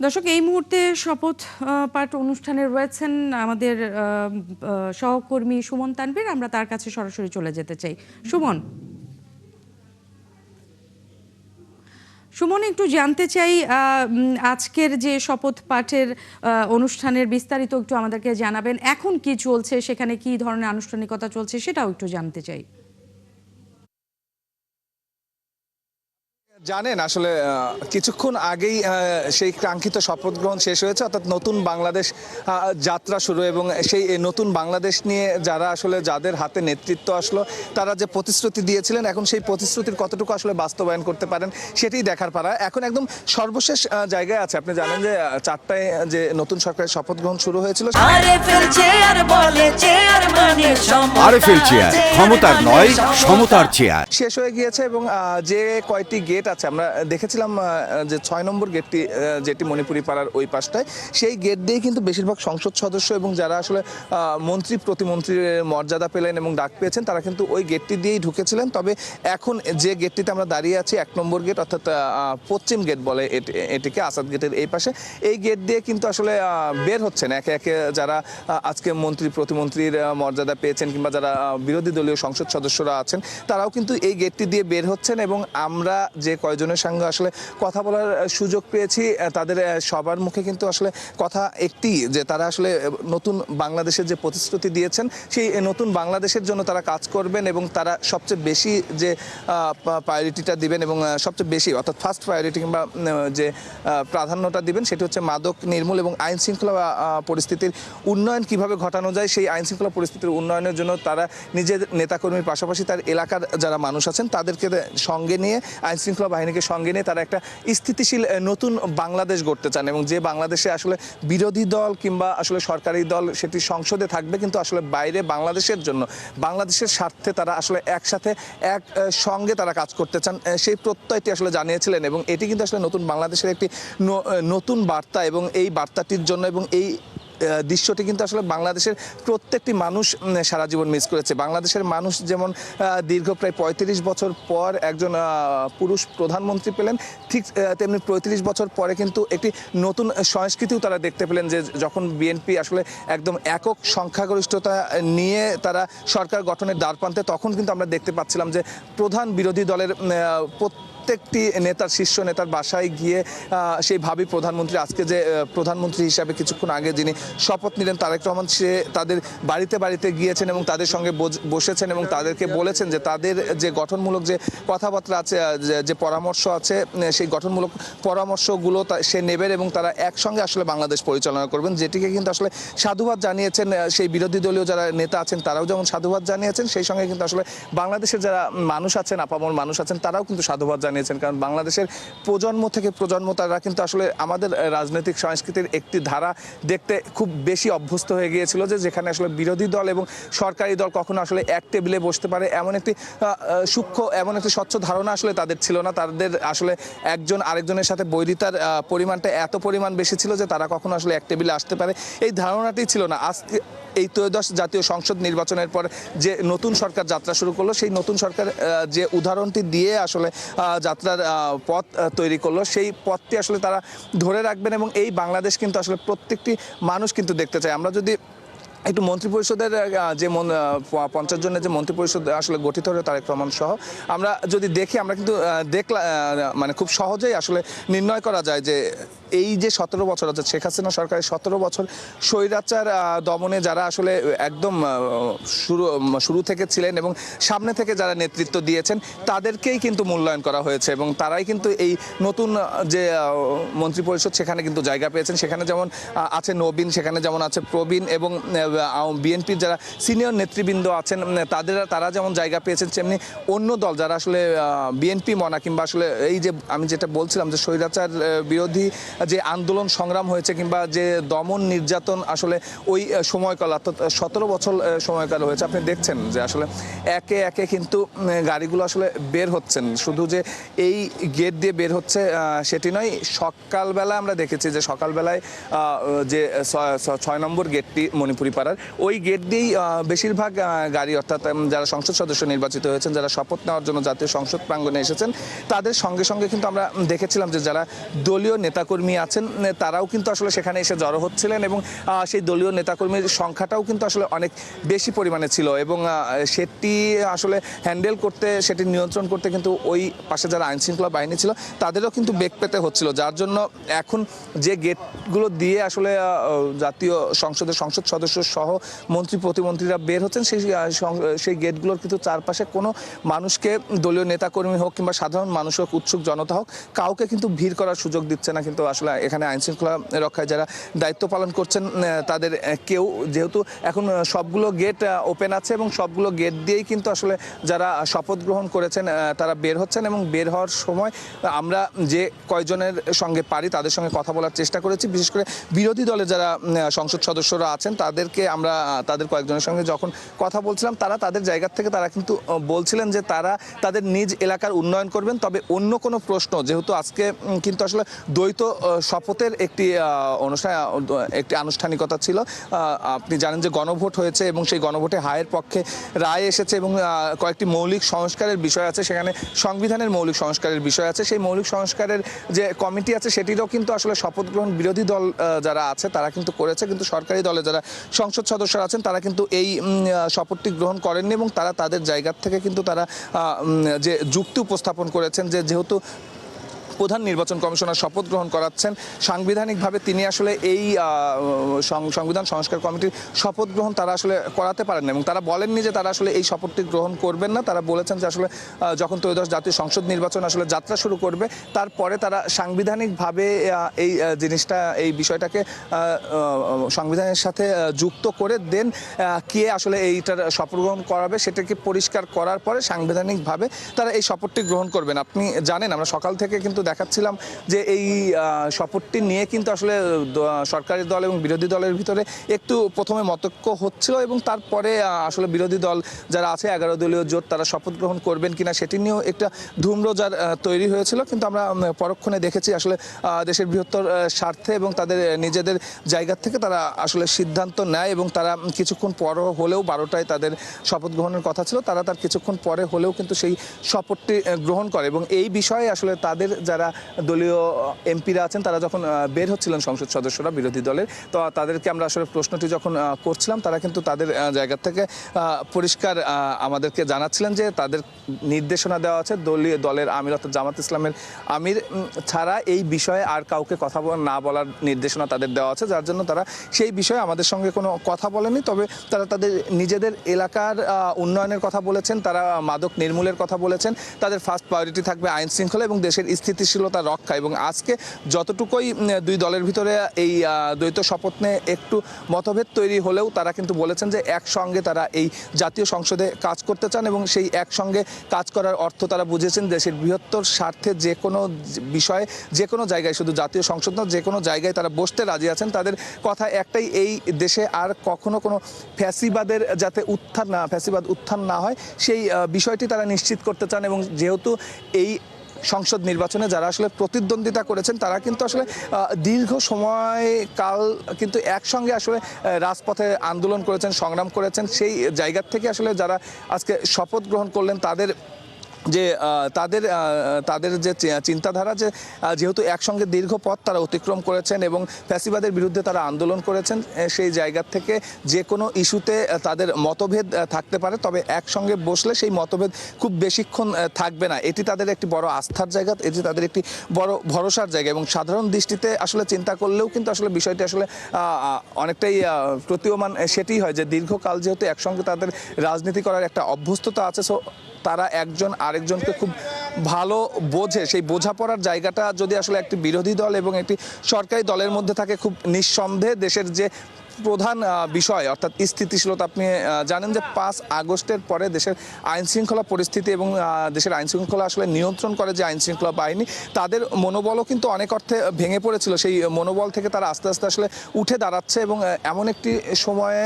দর্শক, এই মুহূর্তে শপথ পাঠ অনুষ্ঠানে রয়েছেন আমাদের সহকর্মী সুমন তানভীর। আমরা তার কাছে সরাসরি চলে যেতে চাই। সুমন, একটু জানতে চাই আজকের যে শপথ পাঠের অনুষ্ঠানের বিস্তারিত একটু আমাদেরকে জানাবেন। এখন কি চলছে, সেখানে কি ধরনের আনুষ্ঠানিকতা চলছে, সেটাও একটু জানতে চাই। জানেন, আসলে কিছুক্ষণ আগেই সেই কাঙ্ক্ষিত শপথ গ্রহণ শেষ হয়েছে, অর্থাৎ নতুন বাংলাদেশ যাত্রা শুরু। এবং সেই নতুন বাংলাদেশ নিয়ে যারা আসলে যাদের হাতে নেতৃত্ব আসলো, তারা যে প্রতিশ্রুতি দিয়েছিলেন, এখন সেই প্রতিশ্রুতির কতটুকু আসলে বাস্তবায়ন করতে পারেন সেটাই দেখার পালা। এখন একদম সর্বশেষ জায়গায় আছে। আপনি জানেন যে 4টায় যে নতুন সরকারের শপথ গ্রহণ শুরু হয়েছিল। ক্ষমতার নয়, সমতার চেয়ার শেষ হয়ে গিয়েছে এবং যে কয়টি গেট আছে আমরা দেখেছিলাম, যে 6 নম্বর গেটটি যেটি মণিপুরি পাড়ার ওই পাশটায়, সেই গেট দিয়ে কিন্তু বেশিরভাগ সংসদ সদস্য এবং যারা আসলে মন্ত্রী প্রতিমন্ত্রীর মর্যাদা পেলেন এবং ডাক পেয়েছেন, তারা কিন্তু ওই গেটটি দিয়েই ঢুকেছিলেন। তবে এখন যে গেটটিতে আমরা দাঁড়িয়ে আছি, 1 নম্বর গেট, অর্থাৎ পশ্চিম গেট বলে এটিকে, আসাদ গেটের এই পাশে, এই গেট দিয়ে কিন্তু আসলে বের হচ্ছেন একে একে যারা আজকে মন্ত্রী প্রতিমন্ত্রীর মর্যাদা পেয়েছেন কিংবা যারা বিরোধী দলীয় সংসদ সদস্যরা আছেন, তারাও কিন্তু এই গেটটি দিয়ে বের হচ্ছেন। এবং আমরা যে কয়জনের সঙ্গে আসলে কথা বলার সুযোগ পেয়েছি, তাদের সবার মুখে কিন্তু আসলে কথা একটি, যে তারা আসলে নতুন বাংলাদেশের যে প্রতিশ্রুতি দিয়েছেন, সেই নতুন বাংলাদেশের জন্য তারা কাজ করবেন এবং তারা সবচেয়ে বেশি যে প্রায়োরিটিটা দিবেন এবং সবচেয়ে বেশি, অর্থাৎ ফার্স্ট প্রায়োরিটি কিংবা যে প্রাধান্যটা দিবেন, সেটি হচ্ছে মাদক নির্মূল এবং আইন শৃঙ্খলা পরিস্থিতির উন্নয়ন কিভাবে ঘটানো যায়। সেই আইন শৃঙ্খলা পরিস্থিতির উন্নয়নের জন্য তারা নিজের নেতাকর্মীর পাশাপাশি তার এলাকার যারা মানুষ আছেন তাদেরকে সঙ্গে নিয়ে, আইন শৃঙ্খলা বাহিনীকে সঙ্গে নিয়ে তারা একটা স্থিতিশীল নতুন বাংলাদেশ গড়তে চান। এবং যে বাংলাদেশে আসলে বিরোধী দল কিংবা আসলে সরকারি দল সেটি সংসদে থাকবে, কিন্তু আসলে বাইরে বাংলাদেশের জন্য, বাংলাদেশের স্বার্থে তারা আসলে একসাথে এক সঙ্গে তারা কাজ করতে চান, সেই প্রত্যয়টি আসলে জানিয়েছিলেন। এবং এটি কিন্তু আসলে নতুন বাংলাদেশের একটি নতুন বার্তা। এবং এই বার্তাটির জন্য এবং এই দৃশ্যটি কিন্তু আসলে বাংলাদেশের প্রত্যেকটি মানুষ সারা জীবন মিস করেছে। বাংলাদেশের মানুষ যেমন দীর্ঘ প্রায় 35 বছর পর একজন পুরুষ প্রধানমন্ত্রী পেলেন, ঠিক তেমনি 35 বছর পরে কিন্তু একটি নতুন সংস্কৃতিও তারা দেখতে পেলেন, যে যখন বিএনপি আসলে একদম একক সংখ্যাগরিষ্ঠতা নিয়ে তারা সরকার গঠনের দ্বারপ্রান্তে, তখন কিন্তু আমরা দেখতে পাচ্ছিলাম যে প্রধান বিরোধী দলের প্রত্যেকটি নেতার, শীর্ষ নেতার বাসায় গিয়ে সেই ভাবি প্রধানমন্ত্রী, আজকে যে প্রধানমন্ত্রী হিসাবে কিছুক্ষণ আগে যিনি শপথ নিলেন তারেক রহমান, সে তাদের বাড়িতে বাড়িতে গিয়েছেন এবং তাদের সঙ্গে বসেছেন এবং তাদেরকে বলেছেন যে তাদের যে গঠনমূলক যে কথাবার্তা আছে, যে পরামর্শ আছে, সেই গঠনমূলক পরামর্শগুলো সে নেবেন এবং তারা একসঙ্গে আসলে বাংলাদেশ পরিচালনা করবেন, যেটিকে কিন্তু আসলে সাধুবাদ জানিয়েছেন সেই বিরোধী দলীয় যারা নেতা আছেন, তারাও যেমন সাধুবাদ জানিয়েছেন, সেই সঙ্গে কিন্তু আসলে বাংলাদেশের যারা মানুষ আছেন, আপামর মানুষ আছেন, তারাও কিন্তু সাধুবাদ জানিয়েছেন। কারণ বাংলাদেশের প্রজন্ম থেকে প্রজন্ম তারা কিন্তু আসলে আমাদের রাজনৈতিক সংস্কৃতির একটি ধারা দেখতে খুব বেশি অভ্যস্ত হয়ে গিয়েছিল, যে যেখানে আসলে বিরোধী দল এবং সরকারি দল কখনো আসলে এক টেবিলে বসতে পারে এমন একটি সূক্ষ্ম, এমন একটি স্বচ্ছ ধারণা আসলে তাদের ছিল না। তাদের আসলে একজন আরেকজনের সাথে বৈরিতার পরিমাণটা এত পরিমাণ বেশি ছিল যে তারা কখনো আসলে এক টেবিলে আসতে পারে, এই ধারণাটি ছিল না। আজকে এই 13শ জাতীয় সংসদ নির্বাচনের পর যে নতুন সরকার যাত্রা শুরু করলো, সেই নতুন সরকার যে উদাহরণটি দিয়ে আসলে যাত্রার পথ তৈরি করলো, সেই পথটি আসলে তারা ধরে রাখবেন। এবং এই বাংলাদেশ কিন্তু আসলে প্রত্যেকটি মানুষ কিন্তু দেখতে চায়। আমরা যদি একটু মন্ত্রিপরিষদের যে 50 জনের যে মন্ত্রিপরিষদ আসলে গঠিত হলো তারেক রহমান সহ, আমরা যদি দেখি, আমরা কিন্তু মানে খুব সহজেই আসলে নির্ণয় করা যায় যে এই যে 17 বছর আছে শেখ হাসিনা সরকারের 17 বছর স্বৈরাচার দমনে যারা আসলে একদম শুরু থেকে ছিলেন এবং সামনে থেকে যারা নেতৃত্ব দিয়েছেন, তাদেরকেই কিন্তু মূল্যায়ন করা হয়েছে এবং তারাই কিন্তু এই নতুন যে মন্ত্রিপরিষদ সেখানে কিন্তু জায়গা পেয়েছেন। সেখানে যেমন আছে নবীন, সেখানে যেমন আছে প্রবীণ এবং বিএনপির যারা সিনিয়র নেতৃবৃন্দ আছেন তারা যেমন জায়গা পেয়েছেন, তেমনি অন্য দল যারা আসলে বিএনপি মনা কিংবা আসলে এই যে আমি যেটা বলছিলাম যে স্বৈরাচার বিরোধী যে আন্দোলন সংগ্রাম হয়েছে কিংবা যে দমন নির্যাতন আসলে ওই সময়কাল, অর্থাৎ 17 বছর সময়কাল হয়েছে, আপনি দেখছেন যে আসলে একে একে কিন্তু গাড়িগুলো আসলে বের হচ্ছেন। শুধু যে এই গেট দিয়ে বের হচ্ছে সেটি নয়, সকালবেলা আমরা দেখেছি যে সকালবেলায় যে 6 নম্বর গেটটি মণিপুরি পাড়ার, ওই গেট দিয়েই বেশিরভাগ গাড়ি, অর্থাৎ যারা সংসদ সদস্য নির্বাচিত হয়েছেন, যারা শপথ নেওয়ার জন্য জাতীয় সংসদ প্রাঙ্গণে এসেছেন, তাদের সঙ্গে সঙ্গে কিন্তু আমরা দেখেছিলাম যে যারা দলীয় নেতাকর্মী নেতাকর্মী আছেন তারাও কিন্তু আসলে সেখানে এসে জড়ো হচ্ছিলেন এবং সেই দলীয় নেতাকর্মীর সংখ্যাটাও কিন্তু আসলে অনেক বেশি পরিমাণে ছিল এবং সেটি আসলে হ্যান্ডেল করতে, সেটি নিয়ন্ত্রণ করতে কিন্তু ওই পাশে যারা আইনশৃঙ্খলা বাহিনী ছিল তাদেরও কিন্তু বেগ পেতে হচ্ছিল, যার জন্য এখন যে গেটগুলো দিয়ে আসলে জাতীয় সংসদের সংসদ সদস্য সহ মন্ত্রী প্রতিমন্ত্রীরা বের হচ্ছেন সেই গেটগুলোর কিন্তু চারপাশে কোনো মানুষকে, দলীয় নেতাকর্মী হোক কিংবা সাধারণ মানুষ হোক, উৎসুক জনতা হোক, কাউকে কিন্তু ভিড় করার সুযোগ দিচ্ছে না। কিন্তু আসলে এখানে আইনশৃঙ্খলা রক্ষায় যারা দায়িত্ব পালন করছেন তাদের কেউ, যেহেতু এখন সবগুলো গেট ওপেন আছে এবং সবগুলো গেট দিয়েই কিন্তু আসলে যারা শপথ গ্রহণ করেছেন তারা বের হচ্ছেন এবং বের হওয়ার সময় আমরা যে কয়জনের সঙ্গে পারি তাদের সঙ্গে কথা বলার চেষ্টা করেছি। বিশেষ করে বিরোধী দলের যারা সংসদ সদস্যরা আছেন তাদেরকে আমরা তাদের কয়েকজনের সঙ্গে যখন কথা বলছিলাম, তারা তাদের জায়গা থেকে তারা কিন্তু বলছিলেন যে তারা তাদের নিজ এলাকার উন্নয়ন করবেন, তবে অন্য কোনো প্রশ্ন, যেহেতু আজকে কিন্তু আসলে দ্বৈত শপথের একটি অনুষ্ঠান, একটি আনুষ্ঠানিকতা ছিল। আপনি জানেন যে গণভোট হয়েছে এবং সেই গণভোটে হায়ের পক্ষে রায় এসেছে এবং কয়েকটি মৌলিক সংস্কারের বিষয় আছে, সেখানে সংবিধানের মৌলিক সংস্কারের বিষয় আছে। সেই মৌলিক সংস্কারের যে কমিটি আছে সেটিরও কিন্তু আসলে শপথ গ্রহণ বিরোধী দল যারা আছে তারা কিন্তু করেছে, কিন্তু সরকারি দলে যারা সংসদ সদস্যরা আছেন তারা কিন্তু এই শপথটি গ্রহণ করেননি এবং তারা তাদের জায়গা থেকে কিন্তু তারা যে যুক্তি উপস্থাপন করেছেন যে যেহেতু প্রধান নির্বাচন কমিশনার শপথ গ্রহণ করাচ্ছেন, সাংবিধানিকভাবে তিনি আসলে এই সংবিধান সংস্কার কমিটির শপথ গ্রহণ তারা আসলে করাতে পারেন না এবং তারা বলেননি যে তারা আসলে এই শপথটি গ্রহণ করবেন না। তারা বলেছেন যে আসলে যখন ত্রয়োদশ জাতীয় সংসদ নির্বাচন আসলে যাত্রা শুরু করবে তারপরে তারা সাংবিধানিকভাবে এই জিনিসটা, এই বিষয়টাকে সংবিধানের সাথে যুক্ত করে দেন কে আসলে এইটার শপথ গ্রহণ করাবে সেটাকে পরিষ্কার করার পরে সাংবিধানিকভাবে তারা এই শপথটি গ্রহণ করবেন। আপনি জানেন আমরা সকাল থেকে কিন্তু দেখাচ্ছিলাম যে এই শপথটি নিয়ে কিন্তু আসলে সরকারি দল এবং বিরোধী দলের ভিতরে একটু প্রথমে মতৈক্য হচ্ছিল এবং তারপরে আসলে বিরোধী দল যারা আছে 11 দলীয় জোট তারা শপথ গ্রহণ করবেন কিনা সেটি নিয়েও একটা ধূম্রজার তৈরি হয়েছিল। কিন্তু আমরা পরক্ষণে দেখেছি আসলে দেশের বৃহত্তর স্বার্থে এবং তাদের নিজেদের জায়গা থেকে তারা আসলে সিদ্ধান্ত নেয় এবং তারা কিছুক্ষণ পর হলেও 12টায় তাদের শপথ গ্রহণের কথা ছিল, তারা তার কিছুক্ষণ পরে হলেও কিন্তু সেই শপথটি গ্রহণ করে এবং এই বিষয়ে আসলে তাদের যারা দলীয় এমপিরা আছেন তারা যখন বের হচ্ছিলেন সংসদ সদস্যরা বিরোধী দলের, তো তাদেরকে আমরা আসলে প্রশ্নটি যখন করছিলাম তারা কিন্তু তাদের জায়গা থেকে পরিষ্কার আমাদেরকে জানাচ্ছিলেন যে তাদের নির্দেশনা দেওয়া আছে দলের আমির অর্থাৎ জামাত ইসলামের আমির ছাড়া এই বিষয়ে আর কাউকে কথা না বলার নির্দেশনা তাদের দেওয়া আছে, যার জন্য তারা সেই বিষয়ে আমাদের সঙ্গে কোনো কথা বলেনি। তবে তারা তাদের নিজেদের এলাকার উন্নয়নের কথা বলেছেন, তারা মাদক নির্মূলের কথা বলেছেন, তাদের ফার্স্ট প্রায়োরিটি থাকবে আইন শৃঙ্খলা এবং দেশের স্থিতিশীলতা রক্ষা। এবং আজকে যতটুকুই দুই দলের ভিতরে এই দ্বৈত শপথ নিয়ে একটু মতভেদ তৈরি হলেও তারা কিন্তু বলেছেন যে একসঙ্গে তারা এই জাতীয় সংসদে কাজ করতে চান এবং সেই একসঙ্গে কাজ করার অর্থ তারা বুঝেছেন দেশের বৃহত্তর স্বার্থে যে কোনো বিষয়ে যে কোনো জায়গায়, শুধু জাতীয় সংসদ না, যে কোনো জায়গায় তারা বসতে রাজি আছেন। তাদের কথা একটাই, এই দেশে আর কখনো কোনো ফ্যাসিবাদের যাতে ফ্যাসিবাদ উত্থান না হয় সেই বিষয়টি তারা নিশ্চিত করতে চান এবং যেহেতু এই সংসদ নির্বাচনে যারা আসলে প্রতিদ্বন্দ্বিতা করেছেন তারা কিন্তু আসলে দীর্ঘ সময়কাল কিন্তু একসঙ্গে আসলে রাজপথে আন্দোলন করেছেন, সংগ্রাম করেছেন, সেই জায়গা থেকে আসলে যারা আজকে শপথ গ্রহণ করলেন তাদের যে চিন্তাধারা, যে যেহেতু একসঙ্গে দীর্ঘ পথ তারা অতিক্রম করেছেন এবং ফ্যাসিবাদের বিরুদ্ধে তারা আন্দোলন করেছেন, সেই জায়গা থেকে যে কোনো ইস্যুতে তাদের মতভেদ থাকতে পারে, তবে একসঙ্গে বসলে সেই মতভেদ খুব বেশিক্ষণ থাকবে না। এটি তাদের একটি বড় আস্থার জায়গা, এটি তাদের একটি বড় ভরসার জায়গা এবং সাধারণ দৃষ্টিতে আসলে চিন্তা করলেও কিন্তু আসলে বিষয়টি আসলে অনেকটাই প্রতীয়মান সেটি হয় যে দীর্ঘকাল যেহেতু একসঙ্গে তাদের রাজনীতি করার একটা অভ্যস্ততা আছে, সো তারা একজন আরেকজনকে খুব ভালো বোঝে। সেই বোঝাপড়ার জায়গাটা যদি আসলে একটি বিরোধী দল এবং একটি সরকারি দলের মধ্যে থাকে, খুব নিঃসন্দেহে দেশের যে প্রধান বিষয় অর্থাৎ স্থিতিশীলতা, আপনি জানেন যে 5 আগস্টের পরে দেশের আইনশৃঙ্খলা পরিস্থিতি এবং দেশের আইনশৃঙ্খলা আসলে নিয়ন্ত্রণ করে যে আইনশৃঙ্খলা বাহিনী, তাদের মনোবলও কিন্তু অনেক অর্থে ভেঙে পড়েছিল। সেই মনোবল থেকে তারা আস্তে আস্তে আসলে উঠে দাঁড়াচ্ছে এবং এমন একটি সময়ে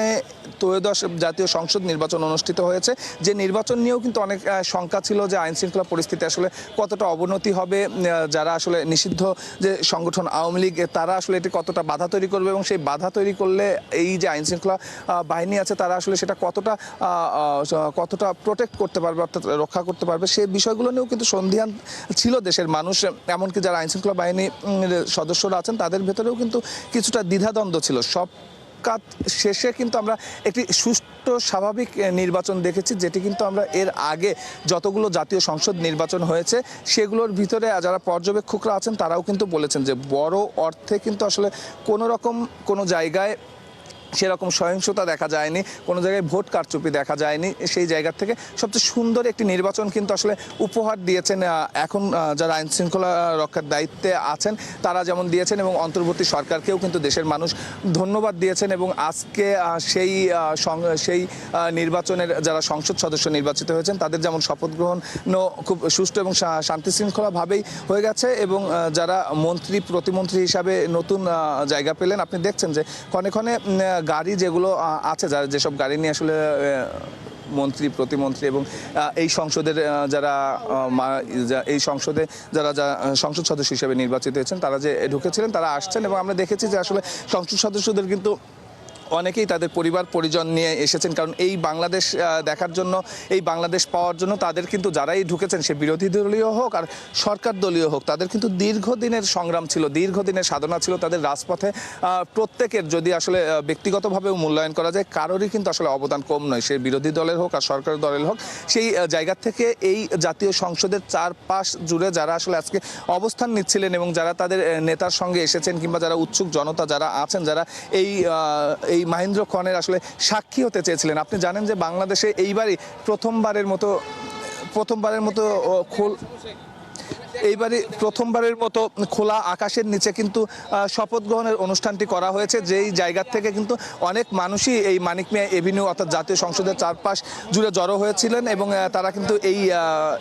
ত্রয়োদশ জাতীয় সংসদ নির্বাচন অনুষ্ঠিত হয়েছে, যে নির্বাচন নিয়েও কিন্তু অনেক শঙ্কা ছিল যে আইনশৃঙ্খলা পরিস্থিতি আসলে কতটা অবনতি হবে, যারা আসলে নিষিদ্ধ যে সংগঠন আওয়ামী লীগ তারা আসলে এটি কতটা বাধা তৈরি করবে এবং সেই বাধা তৈরি করলে এই যে আইন শৃঙ্খলা বাহিনী আছে তারা আসলে সেটা কতটা প্রোটেক্ট করতে পারবে, অর্থাৎ রক্ষা করতে পারবে, সেই বিষয়গুলো নিয়েও কিন্তু সন্দিহান ছিল দেশের মানুষ। এমনকি যারা আইন শৃঙ্খলা বাহিনী সদস্যরা আছেন তাদের ভেতরেও কিন্তু কিছুটা দ্বিধাদ্বন্দ্ব ছিল। সব কাজ শেষে কিন্তু আমরা একটি সুষ্ঠু স্বাভাবিক নির্বাচন দেখেছি, যেটি কিন্তু আমরা এর আগে যতগুলো জাতীয় সংসদ নির্বাচন হয়েছে সেগুলোর ভিতরে যারা পর্যবেক্ষকরা আছেন তারাও কিন্তু বলেছেন যে বড় অর্থে কিন্তু আসলে কোনো জায়গায় সেরকম সহিংসতা দেখা যায়নি, কোনো জায়গায় ভোট কারচুপি দেখা যায়নি। সেই জায়গা থেকে সবচেয়ে সুন্দর একটি নির্বাচন কিন্তু আসলে উপহার দিয়েছেন এখন যারা আইন শৃঙ্খলা রক্ষার দায়িত্বে আছেন তারা যেমন দিয়েছেন, এবং অন্তর্বর্তী সরকারকেও কিন্তু দেশের মানুষ ধন্যবাদ দিয়েছেন। এবং আজকে সেই নির্বাচনের যারা সংসদ সদস্য নির্বাচিত হয়েছেন তাদের যেমন শপথ গ্রহণ খুব সুষ্ঠু এবং শান্তি শৃঙ্খলাভাবেই হয়ে গেছে, এবং যারা মন্ত্রী প্রতিমন্ত্রী হিসাবে নতুন জায়গা পেলেন, আপনি দেখছেন যে ক্ষণে ক্ষণে গাড়ি যেগুলো আছে, যেসব গাড়ি নিয়ে আসলে মন্ত্রী প্রতিমন্ত্রী এবং এই সংসদের এই সংসদে যারা সংসদ সদস্য হিসেবে নির্বাচিত হয়েছেন তারা যে ঢুকেছিলেন তারা আসছেন, এবং আমরা দেখেছি যে আসলে সংসদ সদস্যদের কিন্তু অনেকেই তাদের পরিবার পরিজন নিয়ে এসেছেন, কারণ এই বাংলাদেশ দেখার জন্য, এই বাংলাদেশ পাওয়ার জন্য তাদের কিন্তু যারাই ঢুকেছেন সে বিরোধী দলীয় হোক আর সরকার দলীয় হোক, তাদের কিন্তু দীর্ঘদিনের সংগ্রাম ছিল, দীর্ঘদিনের সাধনা ছিল তাদের রাজপথে। প্রত্যেকের যদি আসলে ব্যক্তিগতভাবেও মূল্যায়ন করা যায়, কারোরই কিন্তু আসলে অবদান কম নয়, সে বিরোধী দলের হোক আর সরকার দলের হোক। সেই জায়গা থেকে এই জাতীয় সংসদের চারপাশ জুড়ে যারা আসলে আজকে অবস্থান নিচ্ছিলেন এবং যারা তাদের নেতার সঙ্গে এসেছেন, কিংবা যারা উৎসুক জনতা যারা আছেন, যারা এই মাহেন্দ্র ক্ষণের আসলে সাক্ষী হতে চেয়েছিলেন। আপনি জানেন যে বাংলাদেশে এইবারই প্রথমবারের মতো খোলা আকাশের নিচে কিন্তু শপথ গ্রহণের অনুষ্ঠানটি করা হয়েছে, যেই জায়গা থেকে কিন্তু অনেক মানুষই এই মানিক মিয়া এভিনিউ অর্থাৎ জাতীয় সংসদের চারপাশ জুড়ে জড়ো হয়েছিলেন, এবং তারা কিন্তু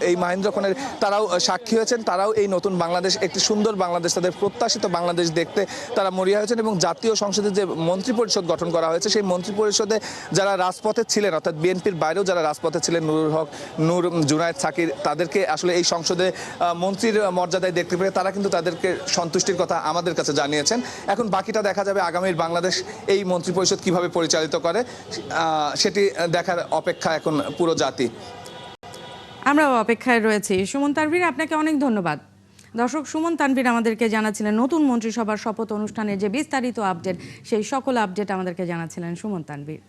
এই মাহেন্দ্রক্ষণের তারাও সাক্ষী হয়েছেন। তারাও এই নতুন বাংলাদেশ, একটি সুন্দর বাংলাদেশ, তাদের প্রত্যাশিত বাংলাদেশ দেখতে তারা মরিয়া হয়েছেন। এবং জাতীয় সংসদে যে মন্ত্রী পরিষদ গঠন করা হয়েছে, সেই মন্ত্রী পরিষদে যারা রাজপথে ছিলেন, অর্থাৎ বিএনপির বাইরেও যারা রাজপথে ছিলেন, নুরুল হক, জুনায়েদ সাকির, তাদেরকে আসলে এই সংসদে মন্ত্রীর মর্যাদায় দেখতে পেরে তারা কিন্তু তাদেরকে সন্তুষ্টির কথা আমাদের কাছে জানিয়েছেন। এখন বাকিটা দেখা যাবে আগামীর বাংলাদেশ এই মন্ত্রী পরিষদ কিভাবে পরিচালিত করে, সেটি দেখার অপেক্ষা এখন পুরো জাতি। আমরাও অপেক্ষায় রয়েছি। সুমন তানভীর, আপনাকে অনেক ধন্যবাদ। দর্শক, সুমন তানভীর আমাদেরকে জানাচ্ছিলেন নতুন মন্ত্রিসভার শপথ অনুষ্ঠানের যে বিস্তারিত আপডেট, সেই সকল আপডেট আমাদেরকে জানাচ্ছিলেন সুমন তানভীর।